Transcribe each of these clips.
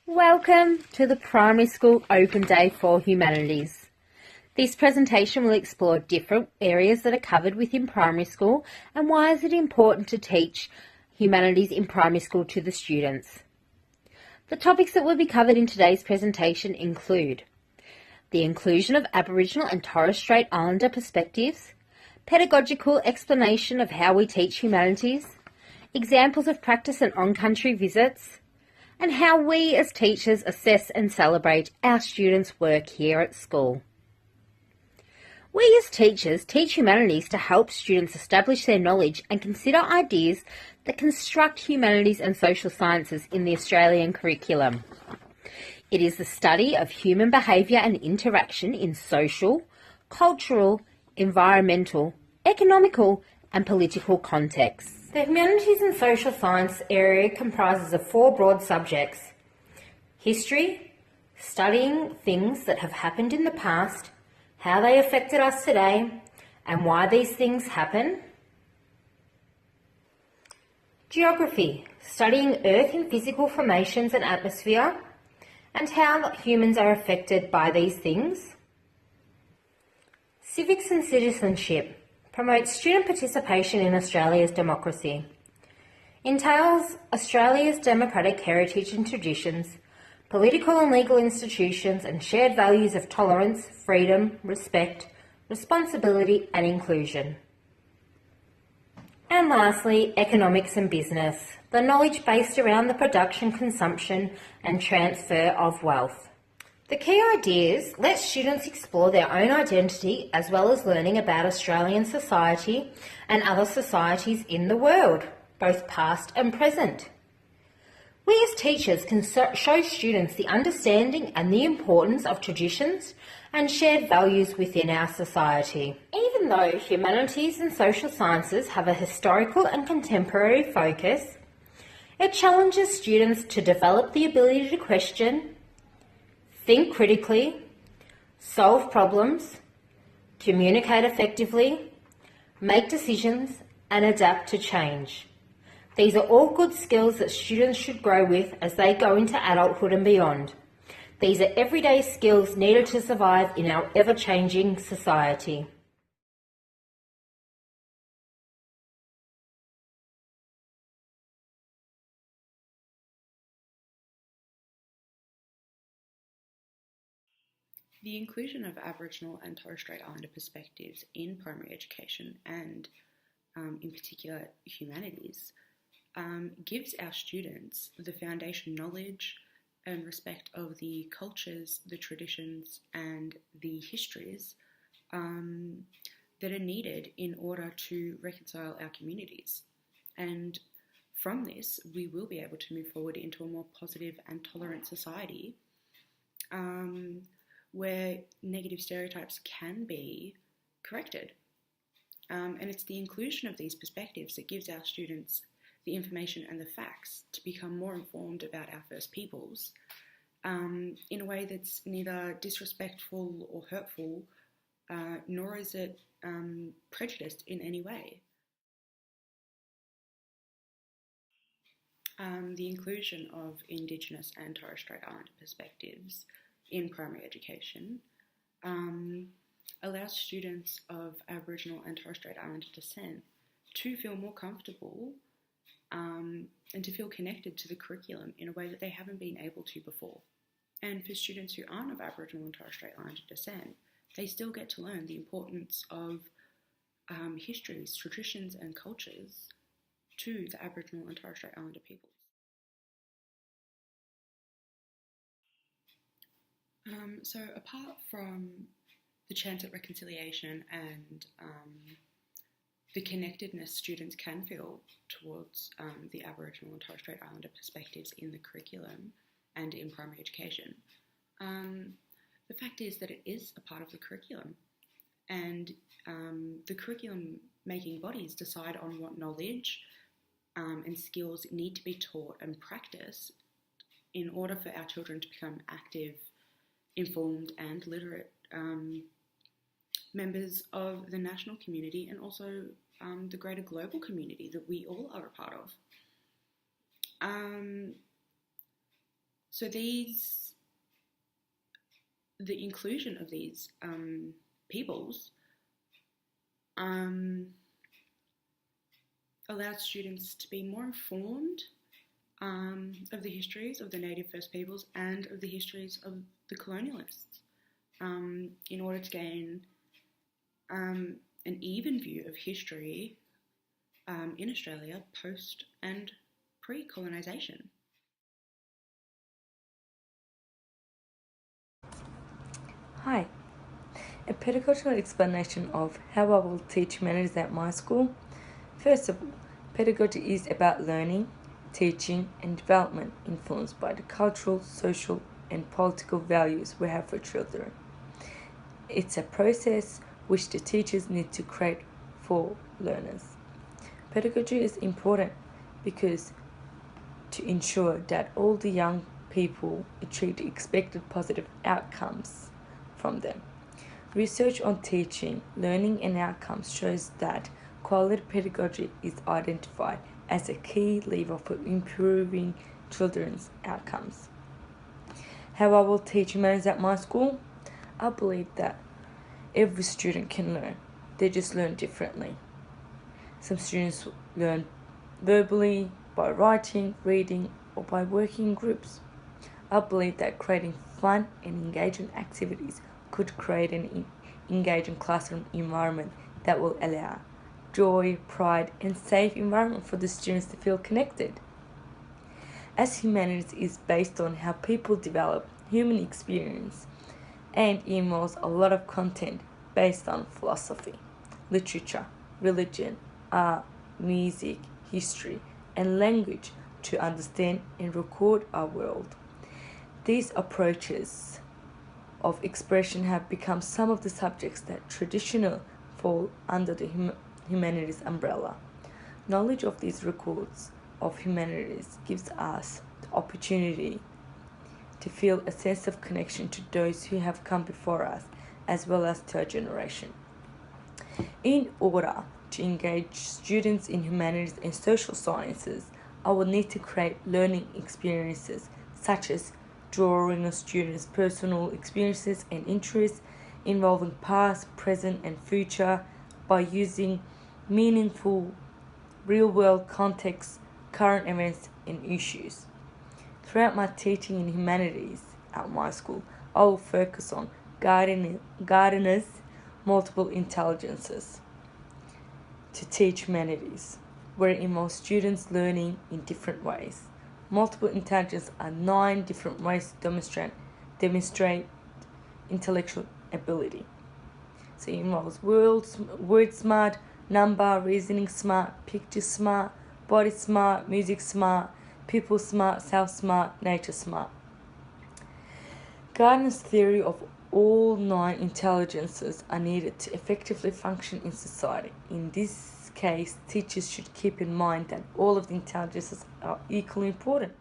Welcome to the Primary School Open Day for Humanities. This presentation will explore different areas that are covered within primary school and why is it important to teach humanities in primary school to the students. The topics that will be covered in today's presentation include the inclusion of Aboriginal and Torres Strait Islander perspectives, pedagogical explanation of how we teach humanities, examples of practice and on-country visits, and how we as teachers assess and celebrate our students' work here at school. We as teachers teach humanities to help students establish their knowledge and consider ideas that construct humanities and social sciences in the Australian curriculum. It is the study of human behaviour and interaction in social, cultural, environmental, economical and political contexts. The Humanities and Social Science area comprises of four broad subjects: history, studying things that have happened in the past, how they affected us today, and why these things happen. Geography, studying Earth in physical formations and atmosphere, and how humans are affected by these things. Civics and citizenship, promotes student participation in Australia's democracy. Entails Australia's democratic heritage and traditions, political and legal institutions and shared values of tolerance, freedom, respect, responsibility and inclusion. And lastly, economics and business, the knowledge based around the production, consumption and transfer of wealth. The key ideas let students explore their own identity as well as learning about Australian society and other societies in the world, both past and present. We as teachers can show students the understanding and the importance of traditions and shared values within our society. Even though humanities and social sciences have a historical and contemporary focus, it challenges students to develop the ability to question, think critically, solve problems, communicate effectively, make decisions and adapt to change. These are all good skills that students should grow with as they go into adulthood and beyond. These are everyday skills needed to survive in our ever-changing society. The inclusion of Aboriginal and Torres Strait Islander perspectives in primary education and in particular humanities gives our students the foundation knowledge and respect of the cultures, the traditions and the histories that are needed in order to reconcile our communities. And from this, we will be able to move forward into a more positive and tolerant society where negative stereotypes can be corrected. And it's the inclusion of these perspectives that gives our students the information and the facts to become more informed about our First Peoples in a way that's neither disrespectful or hurtful, nor is it prejudiced in any way. The inclusion of Indigenous and Torres Strait Islander perspectives in primary education allows students of Aboriginal and Torres Strait Islander descent to feel more comfortable and to feel connected to the curriculum in a way that they haven't been able to before. And for students who aren't of Aboriginal and Torres Strait Islander descent, they still get to learn the importance of histories, traditions and cultures to the Aboriginal and Torres Strait Islander peoples. So apart from the chance at reconciliation and the connectedness students can feel towards the Aboriginal and Torres Strait Islander perspectives in the curriculum and in primary education, the fact is that it is a part of the curriculum, and the curriculum making bodies decide on what knowledge and skills need to be taught and practiced in order for our children to become active, informed and literate members of the national community and also the greater global community that we all are a part of. So the inclusion of these peoples allowed students to be more informed of the histories of the native First Peoples and of the histories of the colonialists in order to gain an even view of history in Australia post and pre-colonisation. Hi, a pedagogical explanation of how I will teach humanities at my school. First of all, pedagogy is about learning, teaching, and development influenced by the cultural, social, and political values we have for children. It's a process which the teachers need to create for learners. Pedagogy is important because to ensure that all the young people achieve the expected positive outcomes from them. Research on teaching, learning, and outcomes shows that quality pedagogy is identified as a key lever for improving children's outcomes. How I will teach humanities at my school? I believe that every student can learn. They just learn differently. Some students learn verbally, by writing, reading, or by working in groups. I believe that creating fun and engaging activities could create an engaging classroom environment that will allow joy, pride, and safe environment for the students to feel connected. As humanities is based on how people develop human experience and involves a lot of content based on philosophy, literature, religion, art, music, history, and language to understand and record our world. These approaches of expression have become some of the subjects that traditionally fall under the humanities umbrella. Knowledge of these records of humanities gives us the opportunity to feel a sense of connection to those who have come before us as well as to our generation. In order to engage students in humanities and social sciences, I will need to create learning experiences such as drawing on students' personal experiences and interests involving past, present, and future by using meaningful real-world contexts, current events, and issues. Throughout my teaching in humanities at my school, I will focus on Gardner's multiple intelligences to teach humanities, where it involves students learning in different ways. Multiple intelligence are 9 different ways to demonstrate intellectual ability. So it involves word smart, number, reasoning smart, picture smart, body smart, music smart, people smart, self smart, nature smart. Gardner's theory of all 9 intelligences are needed to effectively function in society. In this case, teachers should keep in mind that all of the intelligences are equally important.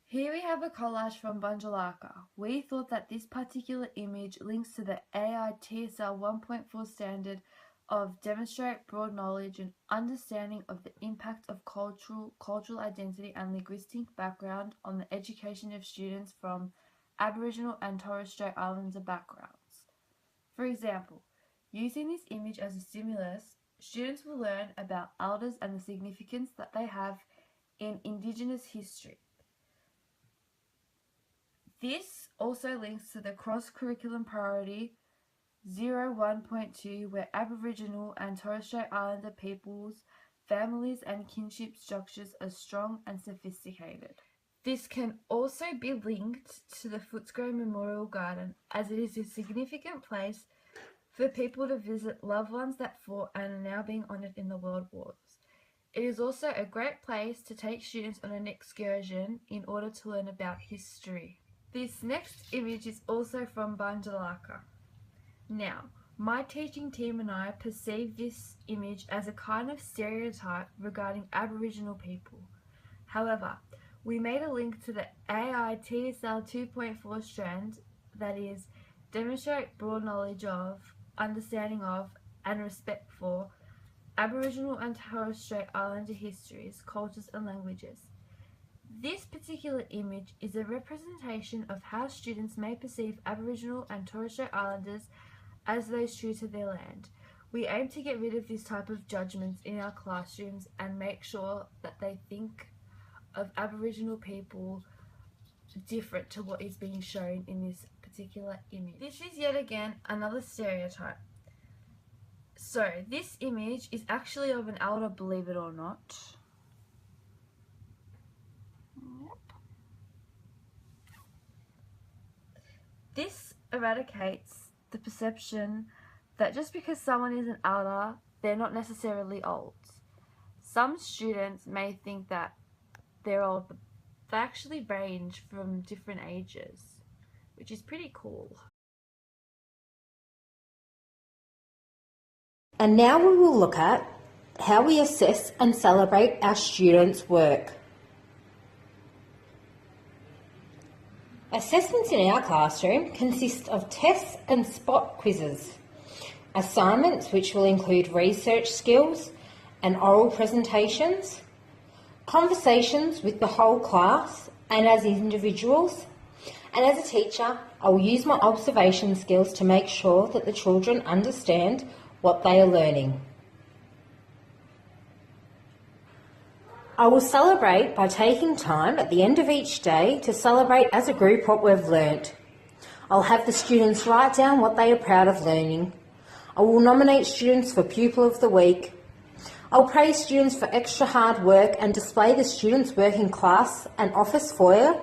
Here we have a collage from Bunjalaka. We thought that this particular image links to the AI TSL 1.4 standard of demonstrate broad knowledge and understanding of the impact of cultural identity and linguistic background on the education of students from Aboriginal and Torres Strait Islander backgrounds. For example, using this image as a stimulus, students will learn about elders and the significance that they have in Indigenous history. This also links to the cross-curriculum priority 01.2 where Aboriginal and Torres Strait Islander peoples, families and kinship structures are strong and sophisticated. This can also be linked to the Footscray Memorial Garden as it is a significant place for people to visit loved ones that fought and are now being honoured in the World Wars. It is also a great place to take students on an excursion in order to learn about history. This next image is also from Bunjalaka. Now, my teaching team and I perceive this image as a kind of stereotype regarding Aboriginal people. However, we made a link to the AI TSL 2.4 strand that is, demonstrate broad knowledge of, understanding of, and respect for Aboriginal and Torres Strait Islander histories, cultures and languages. This particular image is a representation of how students may perceive Aboriginal and Torres Strait Islanders as those true to their land. We aim to get rid of this type of judgments in our classrooms and make sure that they think of Aboriginal people different to what is being shown in this particular image. This is yet again another stereotype. So this image is actually of an elder, believe it or not. This eradicates the perception that just because someone is an elder, they're not necessarily old. Some students may think that they're old, but they actually range from different ages, which is pretty cool. And now we will look at how we assess and celebrate our students' work. Assessments in our classroom consist of tests and spot quizzes, assignments which will include research skills and oral presentations, conversations with the whole class and as individuals, and as a teacher, I will use my observation skills to make sure that the children understand what they are learning. I will celebrate by taking time at the end of each day to celebrate as a group what we've learnt. I'll have the students write down what they are proud of learning. I will nominate students for Pupil of the Week. I'll praise students for extra hard work and display the students' work in class and office foyer.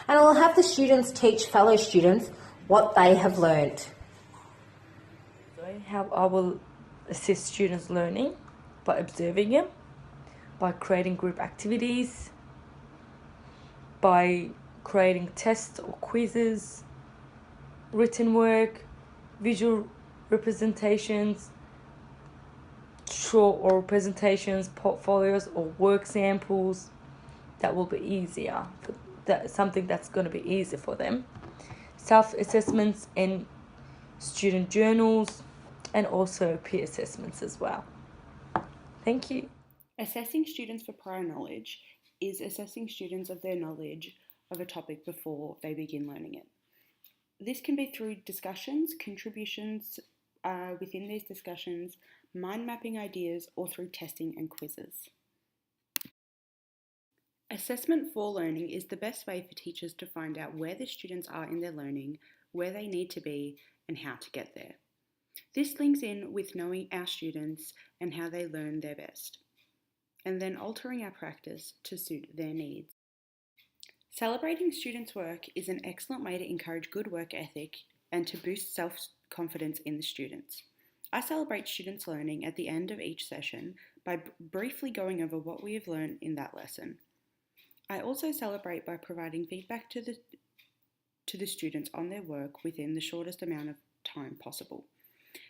And I will have the students teach fellow students what they have learnt. How I will assist students' learning by observing them, by creating group activities, by creating tests or quizzes, written work, visual representations, short oral presentations, portfolios or work samples. That will be easier. That's something that's going to be easier for them. Self-assessments and student journals, and also peer assessments as well. Thank you. Assessing students for prior knowledge is assessing students of their knowledge of a topic before they begin learning it. This can be through discussions, contributions within these discussions, mind mapping ideas, or through testing and quizzes. Assessment for learning is the best way for teachers to find out where the students are in their learning, where they need to be, and how to get there. This links in with knowing our students and how they learn their best, and then altering our practice to suit their needs. Celebrating students' work is an excellent way to encourage good work ethic and to boost self-confidence in the students. I celebrate students' learning at the end of each session by briefly going over what we have learned in that lesson. I also celebrate by providing feedback to the students on their work within the shortest amount of time possible.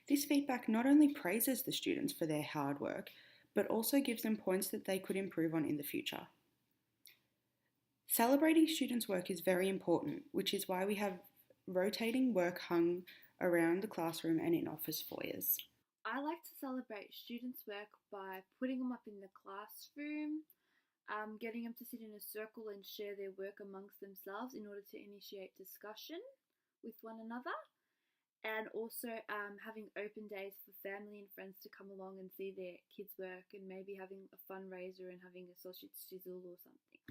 This feedback not only praises the students for their hard work, but also gives them points that they could improve on in the future. Celebrating students' work is very important, which is why we have rotating work hung around the classroom and in office foyers. I like to celebrate students' work by putting them up in the classroom, getting them to sit in a circle and share their work amongst themselves in order to initiate discussion with one another. And also having open days for family and friends to come along and see their kids' work, and maybe having a fundraiser and having a sausage sizzle or something.